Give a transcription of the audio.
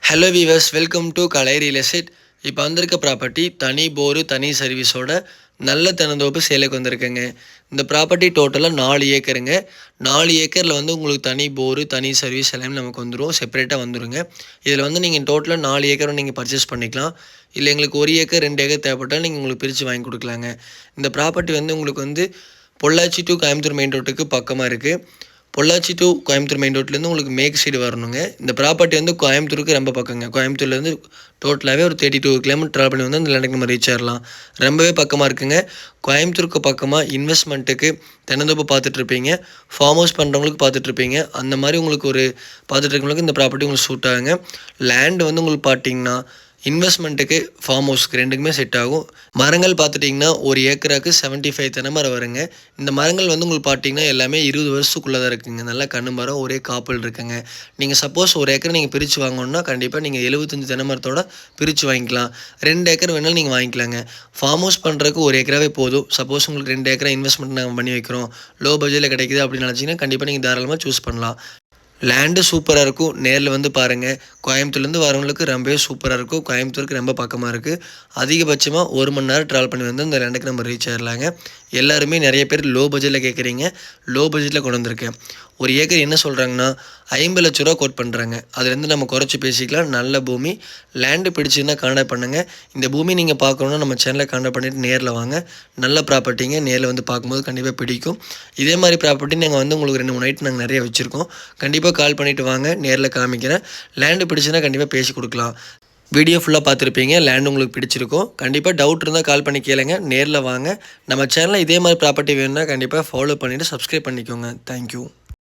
Hello viewers, welcome to Kalai real estate. இப்போ வந்திருக்க property தனி போரு தனி சர்வீஸோட நல்ல தென்னந்தோப்பு சேலுக்கு வந்திருக்குங்க. இந்த ப்ராப்பர்ட்டி டோட்டலாக 4 ஏக்கருங்க. 4 ஏக்கரில் வந்து உங்களுக்கு தனி போரு தனி சர்வீஸ் எல்லாமே நமக்கு வந்துடும், செப்பரேட்டாக வந்துடுங்க. இதில் வந்து நீங்கள் டோட்டலாக 4 ஏக்கரும் நீங்கள் பர்ச்சேஸ் பண்ணிக்கலாம். இல்லை எங்களுக்கு 1 ஏக்கர் 2 ஏக்கர் தேவைப்பட்டால் நீங்கள் உங்களுக்கு பிரித்து வாங்கி கொடுக்கலாங்க. இந்த ப்ராப்பர்ட்டி வந்து உங்களுக்கு வந்து பொள்ளாச்சி டு கோயம்புத்தூர் மெயின் ரோட்டுக்கு பக்கமாக இருக்குது. பொள்ளாச்சி டு கோயம்புத்தூர் மெயின் ரோட்லேருந்து உங்களுக்கு மேற்கு சைடு வரணுங்க. இந்த ப்ராப்பர்ட்டி வந்து கோயம்புத்தூருக்கு ரொம்ப பக்கங்க. கோயம்புத்தூர்லேருந்து டோட்டலாகவே ஒரு 32 கிலோமீட்டர் ட்ராவல் பண்ணி வந்து அந்த லேண்டுக்கு நம்ம ரீச் ஆகிடலாம். ரொம்பவே பக்கமாக இருக்குங்க. கோயம்புத்தூருக்கு பக்கமாக இன்வெஸ்ட்மெண்ட்டுக்கு தென்னந்தோப்பு பார்த்துட்ருப்பீங்க, ஃபார்ம் ஹவுஸ் பண்ணுறவங்களுக்கு பார்த்துட்ருப்பீங்க. அந்த மாதிரி உங்களுக்கு ஒரு பார்த்துட்ருக்கவங்களுக்கு இந்த ப்ராப்பர்ட்டி உங்களுக்கு சூட் ஆகுங்க. லேண்டு வந்து உங்களுக்கு பார்த்தீங்கன்னா இன்வெஸ்ட்மெண்ட்டுக்கு ஃபார்ம் ஹவுஸ்க்கு ரெண்டுக்குமே செட் ஆகும். மரங்கள் பார்த்துட்டிங்கன்னா ஒரு ஏக்கராக்கு 75 தென்னைமரம் வருங்க. இந்த மரங்கள் வந்து உங்களுக்கு பார்த்தீங்கன்னா எல்லாமே 20 வருஷத்துக்குள்ளே தான் இருக்குங்க. நல்லா கண்ணு மரம் ஒரே காப்பல் இருக்குங்க. நீங்கள் சப்போஸ் ஒரு ஏக்கர் நீங்கள் பிரித்து வாங்கணுன்னா கண்டிப்பாக நீங்கள் 75 தென்னைமரத்தோட பிரித்து வாங்கிக்கலாம். 2 ஏக்கர் வேணாலும் நீங்கள் வாங்கிக்கலாங்க. ஃபார்ம் ஹவுஸ் பண்ணுறதுக்கு ஒரு ஏக்கராகவே போதும். சப்போஸ் உங்களுக்கு 2 ஏக்கரா இன்வெஸ்ட்மெண்ட் நாங்கள் பண்ணி வைக்கிறோம், லோ பட்ஜெட்டில் கிடைக்குது அப்படின்னு நினச்சிங்கன்னா கண்டிப்பாக நீங்கள் தாராளமாக சூஸ் பண்ணலாம். லேண்டு சூப்பராக இருக்கும். நேரில் வந்து பாருங்கள். கோயம்புத்தூர்லேருந்து வரவங்களுக்கு ரொம்பவே சூப்பராக இருக்கும். கோயம்புத்தூருக்கு ரொம்ப பக்கமாக இருக்குது. அதிகபட்சமாக 1 மணி நேரம் ட்ராவல் பண்ணி வந்து இந்த லேண்டுக்கு நம்ம ரீச் ஆகிடலாங்க. எல்லாருமே நிறைய பேர் லோ பட்ஜெட்டில் கேட்குறீங்க. லோ பட்ஜெட்டில் கொண்டு வந்திருக்கேன். ஒரு ஏக்கர் என்ன சொல்கிறாங்கன்னா 50 லட்ச ரூபா கோட் பண்ணுறாங்க. அதுலேருந்து நம்ம குறைச்சி பேசிக்கலாம். நல்ல பூமி. லேண்டு பிடிச்சிருந்தால் கான்டாக்ட் பண்ணுங்கள். இந்த பூமி நீங்கள் பார்க்கணுன்னா நம்ம சேனலை கான்டாக்ட் பண்ணிவிட்டு நேரில் வாங்க. நல்ல ப்ராப்பர்ட்டிங்க. நேரில் வந்து பார்க்கும்போது கண்டிப்பாக பிடிக்கும். இதே மாதிரி ப்ராப்பர்ட்டி நாங்கள் வந்து உங்களுக்கு 2-3 நைட் நாங்கள் நிறைய வச்சுருக்கோம். கண்டிப்பாக கால் பண்ணிவிட்டு வாங்க, நேரில் காமிக்கிறேன். லேண்டு பிடிச்சுன்னா கண்டிப்பாக பேசி கொடுக்கலாம். வீடியோ ஃபுல்லாக பார்த்துருப்பீங்க. லேண்ட் உங்களுக்கு பிடிச்சிருக்கும். கண்டிப்பாக டவுட் இருந்தால் கால் பண்ணி கேளுங்க. நேரில் வாங்க. நம்ம சேனலில் இதே மாதிரி ப்ராப்பர்ட்டி வேணும்னா கண்டிப்பாக ஃபாலோ பண்ணிவிட்டு சப்ஸ்கிரைப் பண்ணிக்கோங்க. தேங்க்யூ.